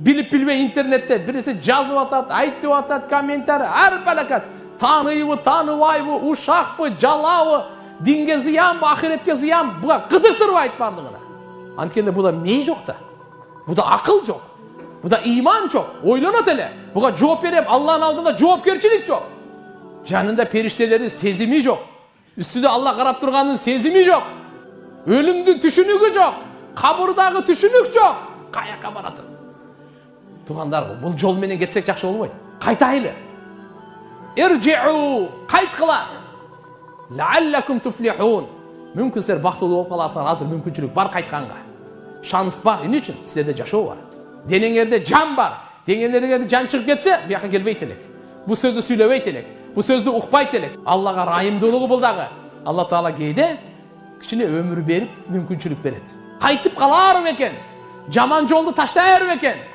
Bilip bilbey internette birisi жазып атат, айтып атат, комментарий, ар балакат. Tanıyыбы, tanыбайбы, ушакпы, жалабы, dinge ziyanбы, ахиретке зыян, буга кызыктырбайт бардыгына. Анткенде буда мээ жок да. Буда акыл жок. Буда иман жок. Ойлонот эле. Буга жооп берем, Аллахтын алдында жоопкерчилик жок. Жанында периштелердин сезими жок. Үстүдө Аллах карап турганын сезими жок. Өлүмдүн түшүнүгү жок. Кабырдагы түшүнүк жок. Каяка баратын? Тугандар, бул жол менен кетсек жакшы болбойт. Кайтайлы. Иржиу, кайткыла. Лааллакум туфлихун. Мүмкүн силер бактылуу болуп каласыңар, азыр мүмкүнчүлүк бар кайтканга. Шанс бар, эмне үчүн? Силерде жашоо бар. Денеңерде жан бар. Денеңерде жан чыгып кетсе, бияка келбейт элек. Бу сөздү сүйлөбөйт элек. Бу сөздү укпайт элек. Аллага райымдуулугу бул дагы. Алла Таала кээде кичине өмүр берип, мүмкүнчүлүк берет. Кайтып калар экен. Жаман жолду таштайар экен.